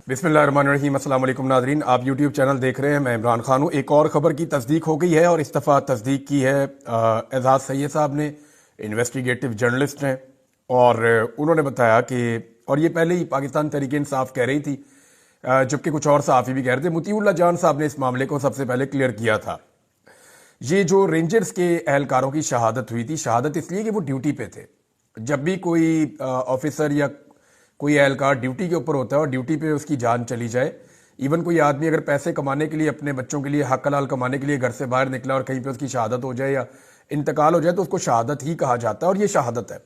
बिस्मिल्लाहिर्रहमानिर्रहीम। अस्सलाम वालेकुम नाज़रीन, आप यूट्यूब चैनल देख रहे हैं। मैं इमरान खान हूँ। एक और ख़बर की तस्दीक हो गई है और इस दफ़ा तस्दीक की है एजाज़ सैयद साहब ने। इन्वेस्टिगेटिव जर्नलिस्ट हैं और उन्होंने बताया कि, और ये पहले ही पाकिस्तान तहरीक इंसाफ कह रही थी, जबकि कुछ और सहाफ़ी भी कह रहे थे। मुतीउल्लाह जान साहब ने इस मामले को सबसे पहले क्लियर किया था। ये जो रेंजर्स के एहलकारों की शहादत हुई थी, शहादत इसलिए कि वो ड्यूटी पे थे। जब भी कोई ऑफिसर या कोई एहलकार ड्यूटी के ऊपर होता है और ड्यूटी पे उसकी जान चली जाए, इवन कोई आदमी अगर पैसे कमाने के लिए, अपने बच्चों के लिए हक हलाल कमाने के लिए घर से बाहर निकला और कहीं पे उसकी शहादत हो जाए या इंतकाल हो जाए, तो उसको शहादत ही कहा जाता है और ये शहादत है।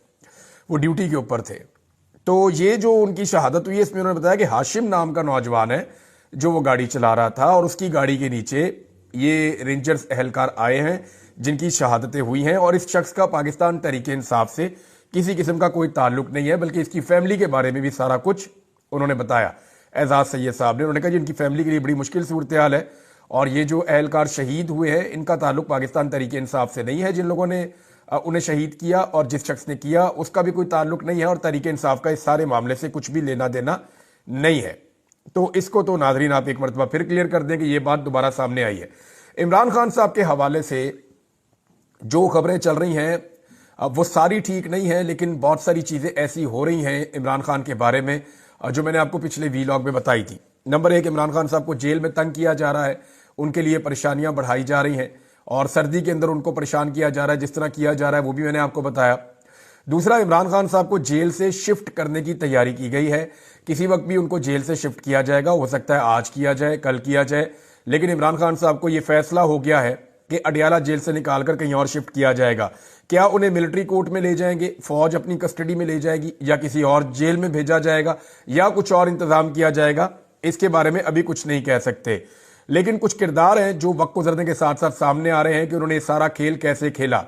वो ड्यूटी के ऊपर थे। तो ये जो उनकी शहादत हुई है, इसमें उन्होंने बताया कि हाशिम नाम का नौजवान है जो वो गाड़ी चला रहा था और उसकी गाड़ी के नीचे ये रेंजर्स एहलकार आए हैं जिनकी शहादतें हुई हैं। और इस शख्स का पाकिस्तान तहरीक इंसाफ से किसी किस्म का कोई ताल्लुक नहीं है, बल्कि इसकी फैमिली के बारे में भी सारा कुछ उन्होंने बताया। एजाज सैयद साहब ने, उन्होंने कहा जी इनकी फैमिली के लिए बड़ी मुश्किल सूरत हाल है और ये जो एहलकार शहीद हुए हैं इनका ताल्लुक पाकिस्तान तहरीक इंसाफ से नहीं है। जिन लोगों ने उन्हें शहीद किया और जिस शख्स ने किया उसका भी कोई ताल्लुक नहीं है और तहरीक इंसाफ का इस सारे मामले से कुछ भी लेना देना नहीं है। तो इसको तो नाजरीन आप एक मरतबा फिर क्लियर कर दें कि ये बात दोबारा सामने आई है। इमरान खान साहब के हवाले से जो खबरें चल रही हैं अब वो सारी ठीक नहीं है, लेकिन बहुत सारी चीज़ें ऐसी हो रही हैं इमरान खान के बारे में जो मैंने आपको पिछले वीलॉग में बताई थी। नंबर एक, इमरान खान साहब को जेल में तंग किया जा रहा है, उनके लिए परेशानियां बढ़ाई जा रही हैं और सर्दी के अंदर उनको परेशान किया जा रहा है, जिस तरह किया जा रहा है वो भी मैंने आपको बताया। दूसरा, इमरान खान साहब को जेल से शिफ्ट करने की तैयारी की गई है। किसी वक्त भी उनको जेल से शिफ्ट किया जाएगा, हो सकता है आज किया जाए, कल किया जाए, लेकिन इमरान खान साहब को यह फैसला हो गया है कि अडियाला जेल से निकालकर कहीं और शिफ्ट किया जाएगा। क्या उन्हें मिलिट्री कोर्ट में ले जाएंगे, फौज अपनी कस्टडी में ले जाएगी, या किसी और जेल में भेजा जाएगा, या कुछ और इंतजाम किया जाएगा, इसके बारे में अभी कुछ नहीं कह सकते। लेकिन कुछ किरदार हैं जो वक्त गुजरने के साथ साथ सामने आ रहे हैं कि उन्होंने सारा खेल कैसे खेला।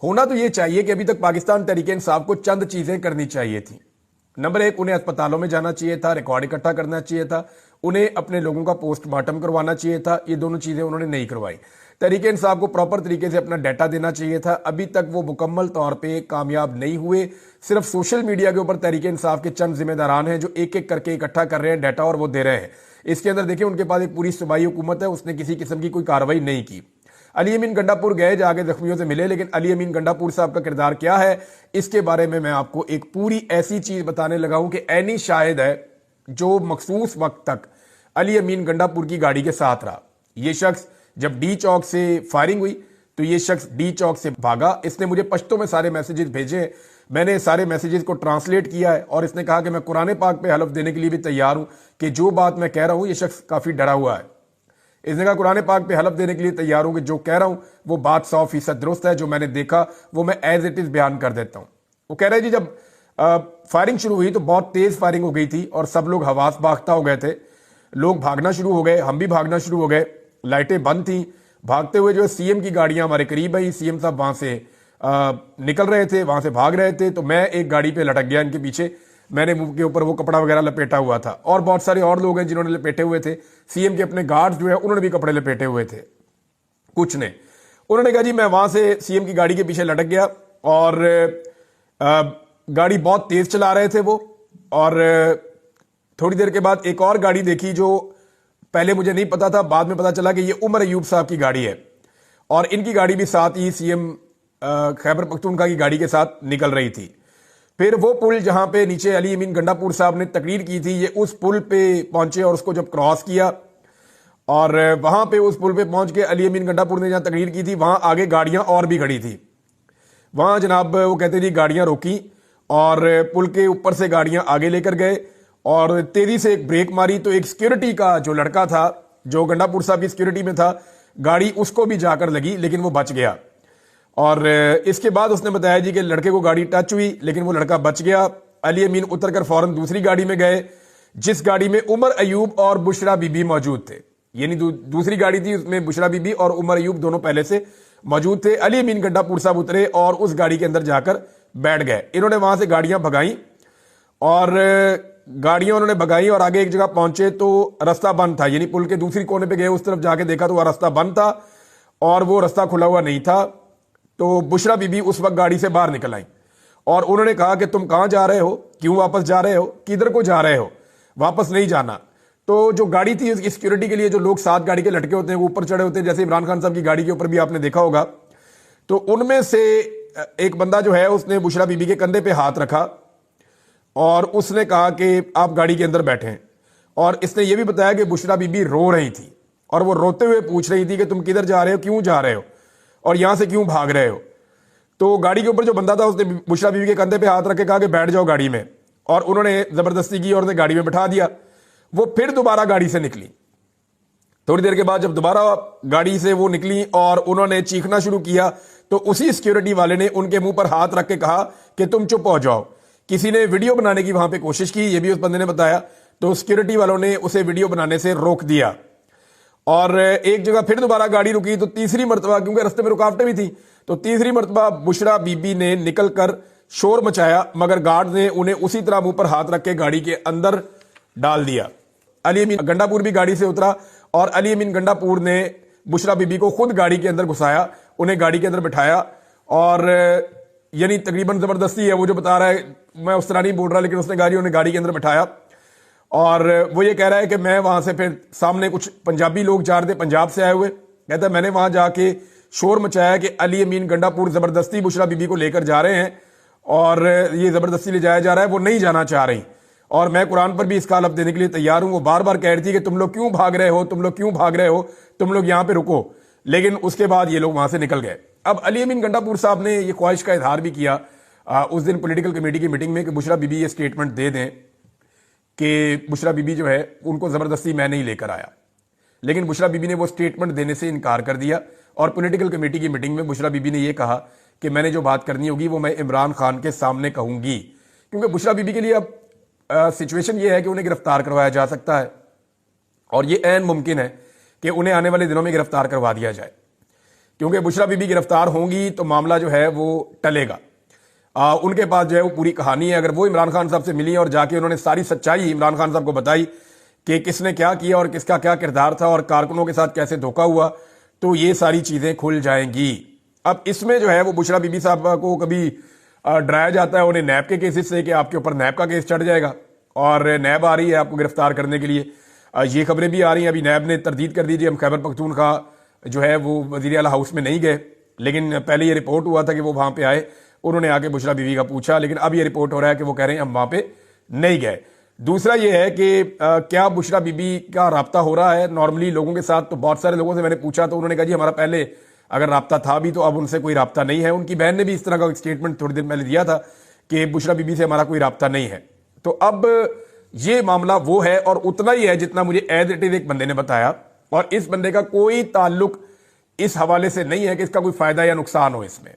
होना तो ये चाहिए कि अभी तक पाकिस्तान तहरीक इंसाफ को चंद चीजें करनी चाहिए थी। नंबर एक, उन्हें अस्पतालों में जाना चाहिए था, रिकॉर्ड इकट्ठा करना चाहिए था, उन्हें अपने लोगों का पोस्टमार्टम करवाना चाहिए था। ये दोनों चीजें उन्होंने नहीं करवाई। तहरीक इंसाफ को प्रॉपर तरीके से अपना डाटा देना चाहिए था। अभी तक वो मुकम्मल तौर पे कामयाब नहीं हुए। सिर्फ सोशल मीडिया के ऊपर तहरीक इंसाफ के चंद जिम्मेदारान हैं जो एक एक करके इकट्ठा कर रहे हैं डाटा और वो दे रहे हैं। इसके अंदर देखिए उनके पास एक पूरी सूबाई हुकूमत है, उसने किसी किस्म की कोई कार्रवाई नहीं की। अली अमीन गंडापुर गए, जाके जख्मियों से मिले, लेकिन अली अमीन गंडापुर साहब का किरदार क्या है इसके बारे में मैं आपको एक पूरी ऐसी चीज बताने लगा हूं कि ऐनी शाहिद है जो मखसूस वक्त तक अली अमीन गंडापुर की गाड़ी के साथ रहा। ये शख्स जब डी चौक से फायरिंग हुई तो ये शख्स डी चौक से भागा। इसने मुझे पश्तो में सारे मैसेजेस भेजे, मैंने सारे मैसेजेस को ट्रांसलेट किया है और इसने कहा कि मैं कुरान पाक पे हलफ देने के लिए भी तैयार हूं कि जो बात मैं कह रहा हूं, ये शख्स काफी डरा हुआ है। इसने कहा कुरान पाक पे हलफ देने के लिए तैयार हूं कि जो कह रहा हूं वो बात 100% दुरुस्त है, जो मैंने देखा वो मैं एज इट इज बयान कर देता हूं। वो कह रहे जी जब फायरिंग शुरू हुई तो बहुत तेज फायरिंग हो गई थी और सब लोग हवास बाख्ता हो गए थे, लोग भागना शुरू हो गए, हम भी भागना शुरू हो गए, लाइटें बंद थी। भागते हुए जो सीएम की गाड़ियां हमारे करीब आई, सीएम साहब वहां से निकल रहे थे, वहां से भाग रहे थे, तो मैं एक गाड़ी पे लटक गया इनके पीछे। मैंने मुंह के ऊपर वो कपड़ा वगैरह लपेटा हुआ था और बहुत सारे और लोग हैं जिन्होंने लपेटे हुए थे। सीएम के अपने गार्ड्स जो है उन्होंने भी कपड़े लपेटे हुए थे कुछ ने। उन्होंने कहा जी मैं वहां से सीएम की गाड़ी के पीछे लटक गया और गाड़ी बहुत तेज चला रहे थे वो। और थोड़ी देर के बाद एक और गाड़ी देखी जो पहले मुझे नहीं पता था, बाद में पता चला कि ये उमर अयूब साहब की गाड़ी है और इनकी गाड़ी भी साथ ही सीएम खैबर पख्तूनख्वा की गाड़ी के साथ निकल रही थी। फिर वो पुल जहां पे नीचे अली अमीन गंडापुर साहब ने तकरीर की थी, ये उस पुल पे पहुंचे और उसको जब क्रॉस किया और वहां पे उस पुल पे पहुंच के अली अमीन गंडापुर ने जहां तकरीर की थी वहां आगे गाड़ियां और भी खड़ी थी। वहां जनाब वो कहते जी गाड़ियां रोकी और पुल के ऊपर से गाड़ियां आगे लेकर गए और तेजी से एक ब्रेक मारी तो एक सिक्योरिटी का जो लड़का था जो गंडापुर साहब की सिक्योरिटी में था, गाड़ी उसको भी जाकर लगी लेकिन वो बच गया। और इसके बाद उसने बताया जी कि लड़के को गाड़ी टच हुई लेकिन वो लड़का बच गया। अली अमीन उतरकर फौरन दूसरी गाड़ी में गए जिस गाड़ी में उमर अयूब और बुशरा बीबी मौजूद थे, यानी दूसरी गाड़ी थी उसमें बुशरा बीबी और उमर अयूब दोनों पहले से मौजूद थे। अली अमीन गंडापुर साहब उतरे और उस गाड़ी के अंदर जाकर बैठ गए। इन्होंने वहां से गाड़ियां भगाई और गाड़ियां उन्होंने भगाई और आगे एक जगह पहुंचे तो रास्ता बंद था, यानी पुल के दूसरी कोने पे गए, उस तरफ जाके देखा तो वह रास्ता बंद था और वो रास्ता खुला हुआ नहीं था। तो बुशरा बीबी उस वक्त गाड़ी से बाहर निकल आई और उन्होंने कहा कि तुम कहां जा रहे हो, क्यों वापस जा रहे हो, किधर को जा रहे हो, वापस नहीं जाना। تو جو گاڑی تھی اس کی سیکورٹی کے لیے جو لوگ ساتھ گاڑی کے لٹکے ہوتے ہیں وہ اوپر چڑھے ہوتے ہیں, جیسے عمران خان صاحب کی گاڑی کے اوپر بھی آپ نے دیکھا ہوگا. تو ان میں سے ایک بندہ جو ہے اس نے بشرا بی بی کے کندھے پہ ہاتھ رکھا اور اس نے کہا کہ آپ گاڑی کے اندر بیٹھیں, اور اس نے یہ بھی بتایا کہ بشرا بی بی رو رہی تھی اور وہ روتے ہوئے پوچھ رہی تھی کہ تم کدھر جا رہے ہو, کیوں جا رہے ہو, اور یہاں سے کیوں بھاگ رہے ہو. تو گاڑی کے اوپر جو بندہ تھا اس نے بشرا بی بی کے کندھے پہ ہاتھ رکھ کے کہا کہ بیٹھ جاؤ گاڑی میں, اور انہوں نے زبردستی کی اور انہیں گاڑی میں بٹھا دیا. وہ پھر دوبارہ گاڑی سے نکلی. تھوڑی دیر کے بعد جب دوبارہ گاڑی سے وہ نکلی اور انہوں نے چیخنا شروع کیا تو اسی سیکیورٹی والے نے ان کے منہ پر ہاتھ رکھ کے کہا کہ تم چپ ہو جاؤ. کسی نے ویڈیو بنانے کی وہاں پہ کوشش کی, یہ بھی اس بندے نے بتایا, تو سیکیورٹی والوں نے اسے ویڈیو بنانے سے روک دیا. اور ایک جگہ پھر دوبارہ گاڑی رکی تو تیسری مرتبہ, کیونکہ رستے میں رکاوٹیں بھی تھیں, تو تیسری مرتبہ بشرا بی بی نے نکل کر شور مچایا, مگر گارڈ نے انہیں اسی طرح منہ پر ہاتھ رکھ کے گاڑی کے اندر ڈال دیا. علی امین گنڈا پور بھی گاڑی سے اترا اور علی امین گنڈا پور نے بشرا بی بی کو خود گاڑی کے اندر گھسایا, انہیں گاڑی کے اندر بٹھایا, اور یعنی تقریباً زبردستی ہے, وہ جو بتا رہا ہے میں اس طرح نہیں بول رہا, لیکن اس نے انہیں گاڑی کے اندر بٹھایا. اور وہ یہ کہہ رہا ہے کہ میں وہاں سے پھر سامنے کچھ پنجابی لوگ جا رہے تھے, پنجاب سے آئے ہوئے, کہتا ہے میں نے وہاں جا کے شور مچایا کہ علی امین گنڈا پور زبردستی بشرا بی بی کو لے کر جا رہے ہیں اور یہ زبردستی لے جایا جا رہا ہے, وہ نہیں جانا چاہ رہی, اور میں قرآن پر بھی اس کا حلف دینے کے لیے تیار ہوں. وہ بار بار کہہ رہی تھی کہ تم لوگ کیوں بھاگ رہے ہو, تم لوگ کیوں بھاگ رہے ہو, تم لوگ یہاں پہ رکو, لیکن اس کے بعد یہ لوگ وہاں سے نکل گئے. اب علی امین گنڈا پور صاحب نے یہ خواہش کا اظہار بھی کیا اس دن پولیٹیکل کمیٹی کی میٹنگ میں کہ بشرا بی بی یہ سٹیٹمنٹ دے دیں کہ بشرا بی بی جو ہے ان کو زبردستی میں نہیں لے کر آیا, لیکن بشرا بی بی نے وہ سٹیٹمنٹ دینے سے انکار کر دیا. اور پولیٹیکل کمیٹی کی میٹنگ میں بشرا بی بی نے یہ کہا کہ میں نے جو بات کرنی ہوگی وہ میں عمران خان کے سامنے کہوں گی, کیونکہ بشرا بی بی کے لیے اب سچویشن یہ ہے کہ انہیں گرفتار کروایا جا سکتا ہے, اور یہ عین ممکن ہے کہ انہیں آنے والے دنوں میں گرفتار کروا دیا جائے, کیونکہ بشرا بی بی گرفتار ہوں گی تو معاملہ جو ہے وہ ٹلے گا. ان کے پاس جو ہے وہ پوری کہانی ہے. اگر وہ عمران خان صاحب سے ملی اور جا کے انہوں نے ساری سچائی عمران خان صاحب کو بتائی کہ کس نے کیا کیا اور کس کا کیا کردار تھا اور کارکنوں کے ساتھ کیسے دھوکہ ہوا, تو یہ ساری چیزیں کھل جائیں گی. اب اس میں جو ہے وہ بشرا بی بی صاحب کو کبھی ڈرایا جاتا ہے انہیں نیب کے کیسز سے کہ آپ کے اوپر نیب کا کیس چڑھ جائے گا, اور نیب آ رہی ہے آپ کو گرفتار کرنے کے لیے. یہ خبریں بھی آ رہی ہیں, ابھی نیب نے تردید کر دیجیے, ہم خیبر پختونخوا جو ہے وہ وزیر اعلیٰ ہاؤس میں نہیں گئے, لیکن پہلے یہ رپورٹ ہوا تھا کہ وہ وہاں پہ آئے, انہوں نے آ کے بشرا بی بی کا پوچھا, لیکن اب یہ رپورٹ ہو رہا ہے کہ وہ کہہ رہے ہیں ہم وہاں پہ نہیں گئے. دوسرا یہ ہے کہ کیا بشرا بی بی کا رابطہ ہو رہا ہے نارملی لوگوں کے ساتھ, تو بہت سارے لوگوں سے میں نے پوچھا تو انہوں نے کہا جی ہمارا پہلے اگر رابطہ تھا بھی تو اب ان سے کوئی رابطہ نہیں ہے. ان کی بہن نے بھی اس طرح کا ایک سٹیٹمنٹ تھوڑی دیر پہلے دیا تھا کہ بشرا بی بی سے ہمارا کوئی رابطہ نہیں ہے. تو اب یہ معاملہ وہ ہے اور اتنا ہی ہے جتنا مجھے ایز اٹ از ایک بندے نے بتایا, اور اس بندے کا کوئی تعلق اس حوالے سے نہیں ہے کہ اس کا کوئی فائدہ یا نقصان ہو اس میں.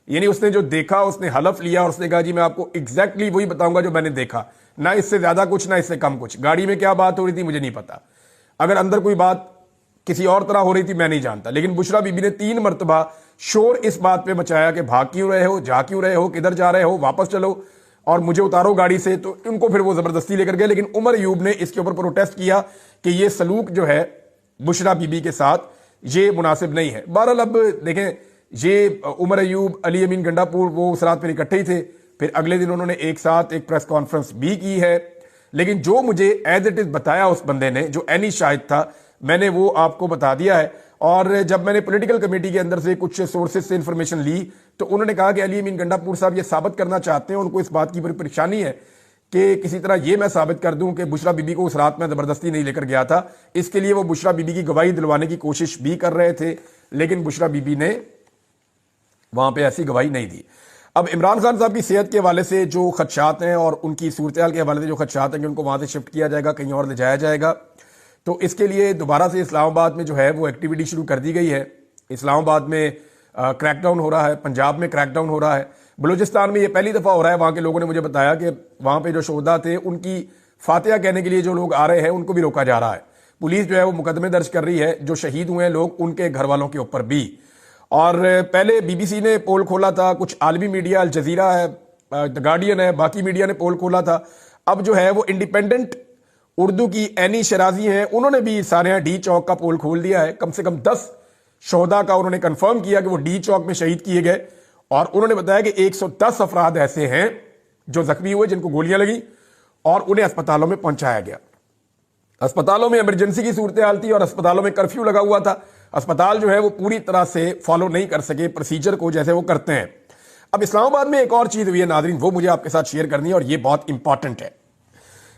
یعنی اس نے جو دیکھا اس نے حلف لیا اور اس نے کہا جی میں آپ کو ایگزیکٹلی وہی بتاؤں گا جو میں نے دیکھا, نہ اس سے زیادہ کچھ نہ اس سے کم کچھ. گاڑی میں کیا بات ہو رہی تھی مجھے نہیں پتا, اگر اندر کوئی بات کسی اور طرح ہو رہی تھی میں نہیں جانتا, لیکن بشرا بی بی نے 3 مرتبہ شور اس بات پہ مچایا کہ بھاگ کیوں رہے ہو, جا کیوں رہے ہو, کدھر جا رہے ہو, واپس چلو اور مجھے اتارو گاڑی سے. تو ان کو پھر وہ زبردستی لے کر گئے, لیکن عمر ایوب نے اس کے اوپر پروٹیسٹ کیا کہ یہ سلوک جو ہے بشرا بی بی کے ساتھ یہ مناسب نہیں ہے. بہرحال اب دیکھیں یہ عمر ایوب, علی امین گنڈا پور وہ اس رات پہ اکٹھے ہی تھے, پھر اگلے دن انہوں نے ایک ساتھ ایک پریس کانفرنس بھی کی ہے. لیکن جو مجھے ایز اٹ از بتایا اس بندے نے جو عینی شاہد تھا میں نے وہ آپ کو بتا دیا ہے. اور جب میں نے پولیٹیکل کمیٹی کے اندر سے کچھ سورسز سے انفارمیشن لی تو انہوں نے کہا کہ علی امین گنڈا پور صاحب یہ ثابت کرنا چاہتے ہیں, ان کو اس بات کی بڑی پریشانی ہے کہ کسی طرح یہ میں ثابت کر دوں کہ بشرا بی بی کو اس رات میں زبردستی نہیں لے کر گیا تھا. اس کے لیے وہ بشرا بی بی کی گواہی دلوانے کی کوشش بھی کر رہے تھے, لیکن بشرا بی بی نے وہاں پہ ایسی گواہی نہیں دی. اب عمران خان صاحب کی صحت کے حوالے سے جو خدشات ہیں اور ان کی صورتحال کے حوالے سے جو خدشات ہیں کہ ان کو وہاں سے شفٹ کیا جائے گا, کہیں اور لے جایا جائے گا, تو اس کے لیے دوبارہ سے اسلام آباد میں جو ہے وہ ایکٹیویٹی شروع کر دی گئی ہے. اسلام آباد میں کریک ڈاؤن ہو رہا ہے, پنجاب میں کریک ڈاؤن ہو رہا ہے, بلوچستان میں یہ پہلی دفعہ ہو رہا ہے. وہاں کے لوگوں نے مجھے بتایا کہ وہاں پہ جو شہداء تھے ان کی فاتحہ کہنے کے لیے جو لوگ آ رہے ہیں ان کو بھی روکا جا رہا ہے. پولیس جو ہے وہ مقدمے درج کر رہی ہے جو شہید ہوئے ہیں لوگ ان کے گھر والوں کے اوپر بھی. اور پہلے بی بی سی نے پول کھولا تھا, کچھ عالمی میڈیا الجزیرہ ہے, دی گارڈین ہے, باقی میڈیا نے پول کھولا تھا. اب جو ہے وہ انڈیپینڈنٹ اردو کی عینی شرازی ہیں, انہوں نے بھی سانحہ ڈی چوک کا پول کھول دیا ہے. کم سے کم 10 شہداء کا انہوں نے کنفرم کیا کہ وہ ڈی چوک میں شہید کیے گئے, اور انہوں نے بتایا کہ 110 افراد ایسے ہیں جو زخمی ہوئے جن کو گولیاں لگیں اور انہیں اسپتالوں میں پہنچایا گیا. अस्पतालों में इमरजेंसी की सूरत-ए-हाल थी और अस्पतालों में कर्फ्यू लगा हुआ था। अस्पताल जो है वो पूरी तरह से फॉलो नहीं कर सके प्रोसीजर को जैसे वो करते हैं। अब इस्लामाबाद में एक और चीज हुई है नाज़रीन, वो मुझे आपके साथ शेयर करनी है और ये बहुत इंपॉर्टेंट है।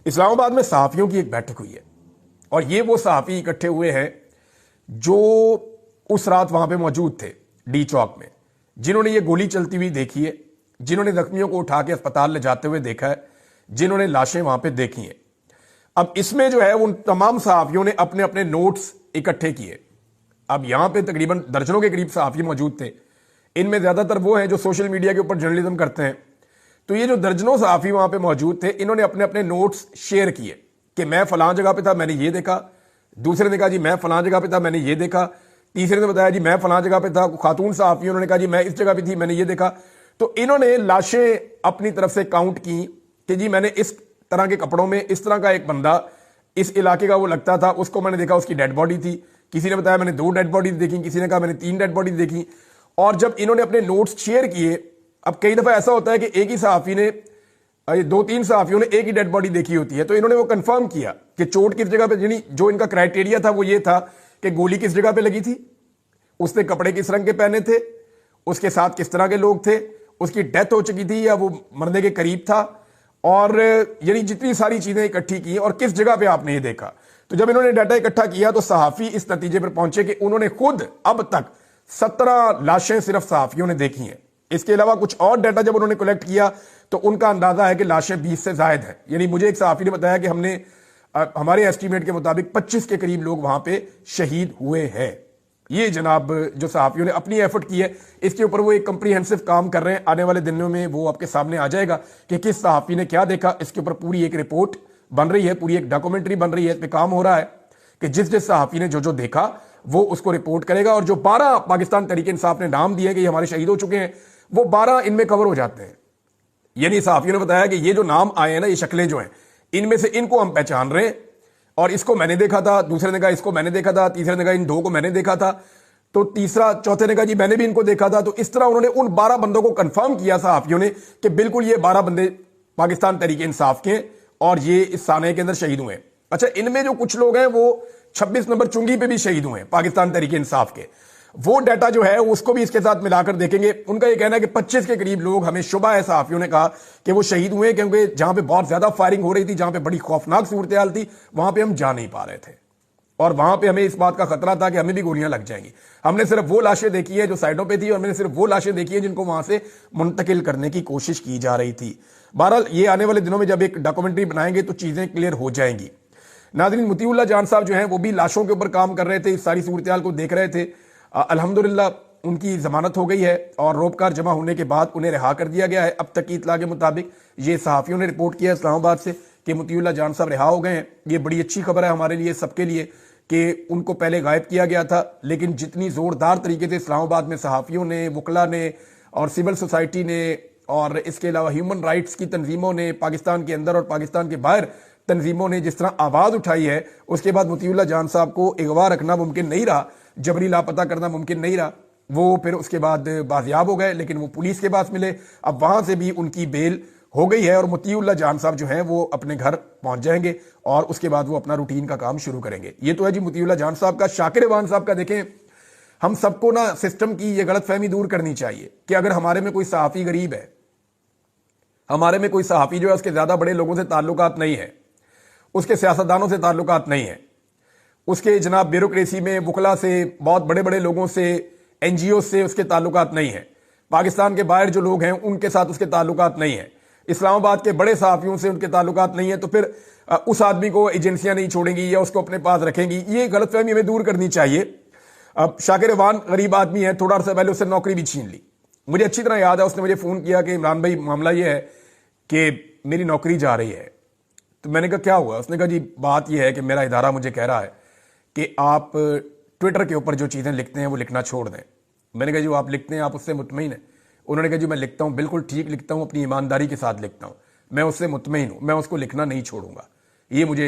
इस्लामाबाद में सहाफियों की एक बैठक हुई है और ये वो सहाफी इकट्ठे हुए हैं जो उस रात वहां पे मौजूद थे डी चौक में, जिन्होंने ये गोली चलती हुई देखी है, जिन्होंने जख्मियों को उठा के अस्पताल ले जाते हुए देखा है, जिन्होंने लाशें वहां पे देखी हैं। अब इसमें जो है उन तमाम सहाफियों ने अपने अपने नोट्स इकट्ठे किए। अब यहां पे तकरीबन दर्जनों के करीब सहाफी मौजूद थे। इनमें ज्यादातर वो हैं जो सोशल मीडिया के ऊपर जर्नलिज्म करते हैं। तो ये जो दर्जनों सहाफी वहां पे मौजूद थे, इन्होंने अपने अपने नोट्स शेयर किए कि मैं फलां जगह पे था, मैंने ये देखा। दूसरे ने कहा जी मैं फलां जगह पे था, मैंने ये देखा। तीसरे ने बताया जी मैं फलां जगह पे था। खातून सहाफी उन्होंने कहा जी मैं इस जगह पे थी, मैंने ये देखा। तो इन्होंने लाशें अपनी तरफ से काउंट की कि जी मैंने इस तरह के कपड़ों में इस तरह का एक बंदा इस इलाके का वो लगता था, उसको मैंने देखा, उसकी डेड बॉडी थी। किसी ने बताया मैंने 2 डेड बॉडी देखी, किसी ने कहा मैंने 3 डेड बॉडी देखी। और जब इन्होंने अपने नोट्स शेयर किए, अब कई दफा ऐसा होता है कि एक ही सहाफी ने 2-3 सहाफियों ने एक ही डेड बॉडी देखी होती है, तो इन्होंने वो कंफर्म किया कि चोट किस जगह पे, यानी जो इनका क्राइटेरिया था वो ये था कि गोली किस जगह पे लगी थी, उसने कपड़े किस रंग के पहने थे, उसके साथ किस तरह के लोग थे, उसकी डेथ हो चुकी थी या वो मरने के करीब था, और यानी जितनी सारी चीजें इकट्ठी की और किस जगह पे आपने ये देखा। तो जब इन्होंने डाटा इकट्ठा किया तो सहाफी इस नतीजे पर पहुंचे कि उन्होंने खुद अब तक 17 लाशें सिर्फ सहाफियों ने देखी हैं। इसके अलावा कुछ और डाटा जब उन्होंने कलेक्ट किया तो उनका अंदाजा है कि लाशें 20 से जायद हैं। यानी मुझे एक सहाफी ने बताया कि हमने हमारे एस्टीमेट के मुताबिक 25 के करीब लोग वहां पे शहीद हुए हैं। ये जनाब जो सहाफियों ने अपनी एफर्ट की है, इसके ऊपर वो एक कंप्रीहेंसिव काम कर रहे हैं। आने वाले दिनों में वो आपके सामने आ जाएगा कि किस सहाफी ने क्या देखा। इसके ऊपर पूरी एक रिपोर्ट बन रही है, पूरी एक डॉक्यूमेंट्री बन रही है, इस पे काम हो रहा है कि जिस जिस सहाफी ने जो जो देखा वो उसको रिपोर्ट करेगा। और जो 12 पाकिस्तान तहरीक इंसाफ ने नाम दिए कि ये हमारे शहीद हो चुके हैं, वो 12 इनमें कवर हो जाते हैं। यानी सहाफियों ने बताया कि ये जो नाम आए हैं ना, ये शक्लें जो हैं, इनमें से इनको हम पहचान रहे हैं और इसको मैंने देखा था, दूसरे ने कहा इसको मैंने देखा था, तीसरे ने कहा इन 2 को मैंने देखा था, तो तीसरा चौथे ने कहा जी मैंने भी इनको देखा था। तो इस तरह उन्होंने उन 12 बंदों को कंफर्म किया सहाफियों ने कि बिल्कुल ये 12 बंदे पाकिस्तान तहरीक इंसाफ के और ये इस साने के अंदर शहीद हुए। अच्छा, इनमें जो कुछ लोग हैं वो 26 नंबर चुंगी पे भी शहीद हुए पाकिस्तान तहरीक इंसाफ के। वो डाटा जो है उसको भी इसके साथ मिलाकर देखेंगे। उनका ये कहना है कि 25 के करीब लोग, हमें शुबा है सहाफियों ने कहा कि वो शहीद हुए, क्योंकि जहां पे बहुत ज्यादा फायरिंग हो रही थी, जहां पे बड़ी खौफनाक सूरत हाल थी, वहां पे हम जा नहीं पा रहे थे और वहां पे हमें इस बात का खतरा था कि हमें भी गोलियां लग जाएंगी। हमने सिर्फ वो लाशें देखी है जो साइडों पे थी और मैंने सिर्फ वो लाशें देखी है जिनको वहां से मुंतकिल करने की कोशिश की जा रही थी। बहरहाल ये आने वाले दिनों में जब एक डॉक्यूमेंट्री बनाएंगे तो चीजें क्लियर हो जाएंगी। नाज़रीन, मुतीउल्लाह जान साहब जो हैं वो भी लाशों के ऊपर काम कर रहे थे, इस सारी सूरत हाल को देख रहे थे। अल्हम्दुलिल्लाह उनकी जमानत हो गई है और रोपकार जमा होने के बाद उन्हें रिहा कर दिया गया है। अब तक की इतला के मुताबिक ये सहाफियों ने रिपोर्ट किया इस्लामाबाद से कि मुतीउल्लाह जान साहब रिहा हो गए हैं। ये बड़ी अच्छी खबर है हमारे लिए, सबके लिए, कि उनको पहले गायब किया गया था, लेकिन जितनी जोरदार तरीके से इस्लामाबाद में सहाफियों ने, वकला ने और सिविल सोसाइटी ने और इसके अलावा ह्यूमन राइट्स की तंजीमों ने, पाकिस्तान के अंदर और पाकिस्तान के बाहर तंजीमों ने जिस तरह आवाज उठाई है, उसके बाद मुतीउल्लाह जान साहब को अगवा रखना मुमकिन नहीं रहा, जबरी लापता करना मुमकिन नहीं रहा। वो फिर उसके बाद बाजियाब हो गए, लेकिन वो पुलिस के पास मिले। अब वहां से भी उनकी बेल हो गई है और मुतीउल्लाह जान साहब जो हैं वो अपने घर पहुंच जाएंगे और उसके बाद वो अपना रूटीन का काम शुरू करेंगे। ये तो है जी मुतीउल्लाह जान साहब का। शाकिर अवान साहब का देखें, हम सबको ना सिस्टम की ये गलत फहमी दूर करनी चाहिए कि अगर हमारे में कोई सहाफी गरीब है, हमारे में कोई सहाफी जो है उसके ज्यादा बड़े लोगों से ताल्लुकात नहीं है, उसके सियासतदानों से ताल्लुकात नहीं है, उसके जनाब ब्यूरोक्रेसी में वकला से, बहुत बड़े बड़े लोगों से, एनजीओ से उसके ताल्लुकात नहीं है, पाकिस्तान के बाहर जो लोग हैं उनके साथ उसके ताल्लुकात नहीं है, इस्लामाबाद के बड़े सहाफियों से उनके ताल्लुकात नहीं है, तो फिर उस आदमी को एजेंसियां नहीं छोड़ेंगी या उसको अपने पास रखेंगी। ये गलतफहमी हमें दूर करनी चाहिए। अब शाकिर अवान गरीब आदमी है, थोड़ा सा पहले उससे नौकरी भी छीन ली। मुझे अच्छी तरह याद है, उसने मुझे फोन किया कि इमरान भाई मामला ये है कि मेरी नौकरी जा रही है। तो मैंने कहा क्या हुआ? उसने कहा जी बात यह है कि मेरा इदारा मुझे कह रहा है कि आप ट्विटर के ऊपर जो चीज़ें लिखते हैं वो लिखना छोड़ दें। मैंने कहा जो आप लिखते हैं आप उससे मुतमईन हैं? उन्होंने कहा जी मैं लिखता हूँ, बिल्कुल ठीक लिखता हूँ, अपनी ईमानदारी के साथ लिखता हूँ, मैं उससे मुतमईन हूँ, मैं उसको लिखना नहीं छोड़ूंगा। ये मुझे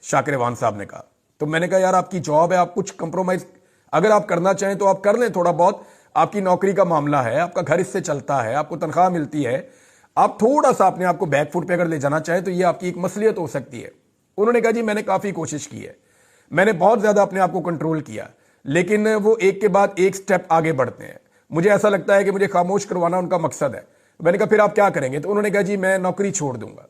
शाकिर अवान साहब ने कहा। तो मैंने कहा यार आपकी जॉब है, आप कुछ कंप्रोमाइज अगर आप करना चाहें तो आप कर लें थोड़ा बहुत, आपकी नौकरी का मामला है, आपका घर इससे चलता है, आपको तनख्वाह मिलती है, आप थोड़ा सा अपने आप को बैक फुट पे अगर ले जाना चाहें तो ये आपकी एक मसलियत हो सकती है। انہوں نے کہا جی میں نے کافی کوشش کی ہے, میں نے بہت زیادہ اپنے آپ کو کنٹرول کیا, لیکن وہ ایک کے بعد ایک سٹیپ آگے بڑھتے ہیں. مجھے ایسا لگتا ہے کہ مجھے خاموش کروانا ان کا مقصد ہے. میں نے کہا پھر آپ کیا کریں گے؟ تو انہوں نے کہا جی میں نوکری چھوڑ دوں گا.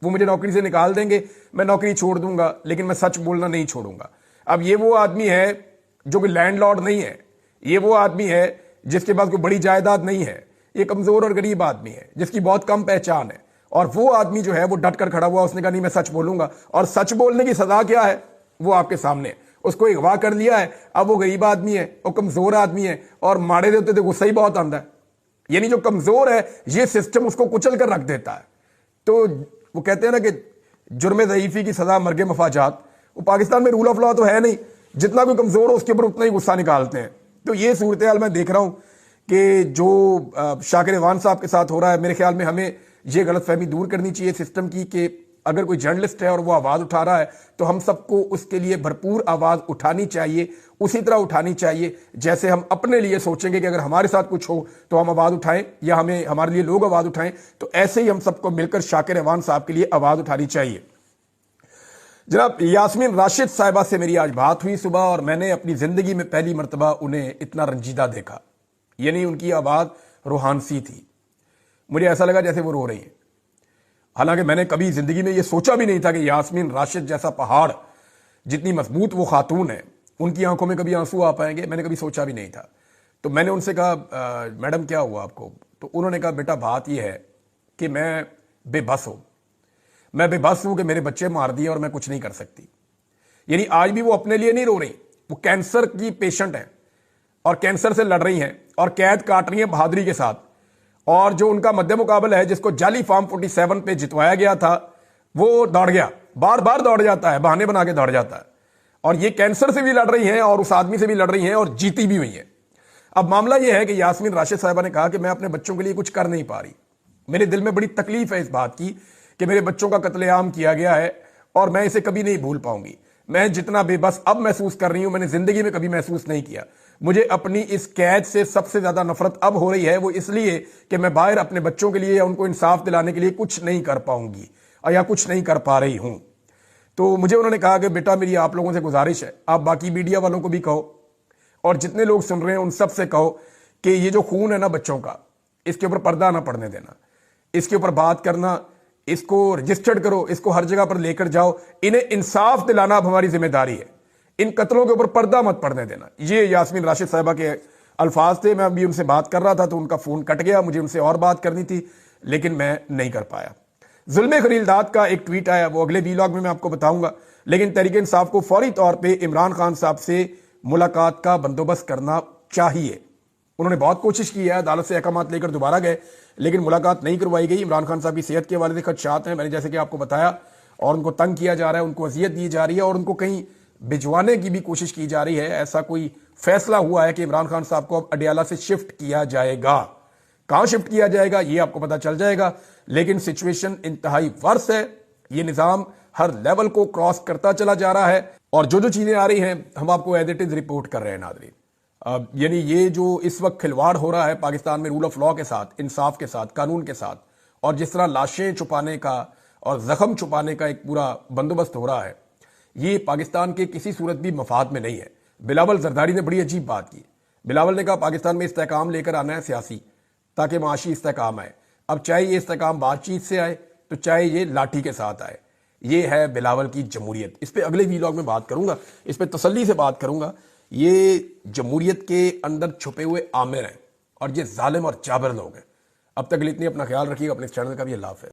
وہ مجھے نوکری سے نکال دیں گے, میں نوکری چھوڑ دوں گا, لیکن میں سچ بولنا نہیں چھوڑوں گا. اب یہ وہ آدمی ہے جو کہ لینڈ لارڈ نہیں ہے, یہ وہ آدمی ہے جس کے پاس کوئی بڑی جائیداد نہیں ہے, یہ کمزور اور غریب آدمی ہے جس کی بہت کم پہچان ہے. اور وہ آدمی جو ہے وہ ڈٹ کر کھڑا ہوا, اس نے کہا نہیں میں سچ بولوں گا. اور سچ بولنے کی سزا کیا ہے وہ آپ کے سامنے ہے. اس کو اغوا کر لیا ہے, اب وہ غریب آدمی ہے, وہ کمزور آدمی ہے, اور ماڑے دیتے تو غصہ ہی بہت آتا ہے. یعنی جو کمزور ہے یہ سسٹم اس کو کچل کر رکھ دیتا ہے. تو وہ کہتے ہیں نا کہ جرم ضعیفی کی سزا مرگ مفاجات. وہ پاکستان میں رول آف لا تو ہے نہیں, جتنا کوئی کمزور ہو اس کے اوپر اتنا ہی غصہ نکالتے ہیں. تو یہ صورتحال میں دیکھ رہا ہوں کہ جو شاکر ایوان صاحب کے ساتھ ہو رہا ہے, میرے خیال میں ہمیں یہ غلط فہمی دور کرنی چاہیے سسٹم کی کہ اگر کوئی جرنلسٹ ہے اور وہ آواز اٹھا رہا ہے تو ہم سب کو اس کے لیے بھرپور آواز اٹھانی چاہیے, اسی طرح اٹھانی چاہیے جیسے ہم اپنے لیے سوچیں گے کہ اگر ہمارے ساتھ کچھ ہو تو ہم آواز اٹھائیں, یا ہمارے لیے لوگ آواز اٹھائیں. تو ایسے ہی ہم سب کو مل کر شاکر ایوان صاحب کے لیے آواز اٹھانی چاہیے. جناب یاسمین راشد صاحبہ سے میری آج بات ہوئی صبح, اور میں نے اپنی زندگی میں پہلی مرتبہ انہیں اتنا رنجیدہ دیکھا. یعنی ان کی آواز روحانسی تھی. مجھے ایسا لگا جیسے وہ رو رہی ہیں. حالانکہ میں نے کبھی زندگی میں یہ سوچا بھی نہیں تھا کہ یاسمین راشد جیسا پہاڑ, جتنی مضبوط وہ خاتون ہے, ان کی آنکھوں میں کبھی آنسو آ پائیں گے. میں نے کبھی سوچا بھی نہیں تھا. تو میں نے ان سے کہا میڈم کیا ہوا آپ کو؟ تو انہوں نے کہا بیٹا بات یہ ہے کہ میں بے بس ہوں. میں بے بس ہوں کہ میرے بچے مار دیے اور میں کچھ نہیں کر سکتی. یعنی آج بھی وہ اپنے لیے نہیں رو رہی, وہ کینسر کی پیشنٹ ہیں اور کینسر سے لڑ رہی ہیں اور قید کاٹ رہی ہیں بہادری کے ساتھ. اور جو ان کا مد مقابل ہے جس کو جعلی فارم 47 پہ جتوایا گیا تھا, وہ دوڑ گیا, بار بار دوڑ جاتا ہے, بہانے بنا کے دوڑ جاتا ہے. اور یہ کینسر سے بھی لڑ رہی ہیں اور اس آدمی سے بھی لڑ رہی ہیں اور جیتی بھی ہوئی ہیں. اب معاملہ یہ ہے کہ یاسمین راشد صاحبہ نے کہا کہ میں اپنے بچوں کے لیے کچھ کر نہیں پا رہی. میرے دل میں بڑی تکلیف ہے اس بات کی کہ میرے بچوں کا قتل عام کیا گیا ہے اور میں اسے کبھی نہیں بھول پاؤں گی. میں جتنا بے بس اب محسوس کر رہی ہوں میں نے زندگی میں کبھی محسوس نہیں کیا. مجھے اپنی اس قید سے سب سے زیادہ نفرت اب ہو رہی ہے, وہ اس لیے کہ میں باہر اپنے بچوں کے لیے یا ان کو انصاف دلانے کے لیے کچھ نہیں کر پاؤں گی یا کچھ نہیں کر پا رہی ہوں. تو مجھے انہوں نے کہا کہ بیٹا میری آپ لوگوں سے گزارش ہے, آپ باقی میڈیا والوں کو بھی کہو اور جتنے لوگ سن رہے ہیں ان سب سے کہو کہ یہ جو خون ہے نا بچوں کا, اس کے اوپر پردہ نہ پڑنے دینا, اس کے اوپر بات کرنا, اس کو رجسٹرڈ کرو, اس کو ہر جگہ پر لے کر جاؤ. انہیں انصاف دلانا اب ہماری ذمہ داری ہے. ان قتلوں کے اوپر پردہ مت پڑنے دینا. یہ یاسمین راشد صاحبہ کے الفاظ تھے. میں ابھی ان سے بات کر رہا تھا تو ان کا فون کٹ گیا. مجھے ان سے اور بات کرنی تھی لیکن میں نہیں کر پایا. ظلم خلیل داد کا ایک ٹویٹ آیا, وہ اگلے ویلاگ میں آپ کو بتاؤں گا. لیکن تحریک انصاف کو فوری طور پہ عمران خان صاحب سے ملاقات کا بندوبست کرنا چاہیے. انہوں نے بہت کوشش کی ہے, عدالت سے احکامات لے کر دوبارہ گئے لیکن ملاقات نہیں کروائی گئی. عمران خان صاحب کی صحت کے حوالے سے خدشات ہیں, میں نے جیسے کہ آپ کو بتایا, اور ان کو تنگ کیا جا رہا ہے, ان کو اذیت دی جا رہی ہے اور ان کو کہیں بھجوانے کی بھی کوشش کی جا رہی ہے. ایسا کوئی فیصلہ ہوا ہے کہ عمران خان صاحب کو اب اڈیالہ سے شفٹ کیا جائے گا. کہاں شفٹ کیا جائے گا یہ آپ کو پتا چل جائے گا. لیکن سچویشن انتہائی ورس ہے. یہ نظام ہر لیول کو کراس کرتا چلا جا رہا ہے اور جو چیزیں آ رہی ہیں ہم آپ کو ایز اٹ از رپورٹ کر رہے ہیں ناظرین. یعنی یہ جو اس وقت کھلواڑ ہو رہا ہے پاکستان میں رول آف لا کے ساتھ, انصاف کے ساتھ, قانون کے ساتھ, اور جس طرح لاشیں چھپانے کا اور زخم چھپانے کا ایک پورا بندوبست ہو رہا ہے, یہ پاکستان کے کسی صورت بھی مفاد میں نہیں ہے. بلاول زرداری نے بڑی عجیب بات کی. بلاول نے کہا پاکستان میں استحکام لے کر آنا ہے سیاسی, تاکہ معاشی استحکام آئے. اب چاہے یہ استحکام بات چیت سے آئے تو چاہے یہ لاٹھی کے ساتھ آئے. یہ ہے بلاول کی جمہوریت. اس پہ اگلے ویلاگ میں بات کروں گا, اس پہ تسلی سے بات کروں گا. یہ جمہوریت کے اندر چھپے ہوئے آمر ہیں اور یہ ظالم اور جابر لوگ ہیں. اب تک کے لیے اتنی اپنا خیال رکھیے گا. اپنے چینل کا بھی اللہ حافظ.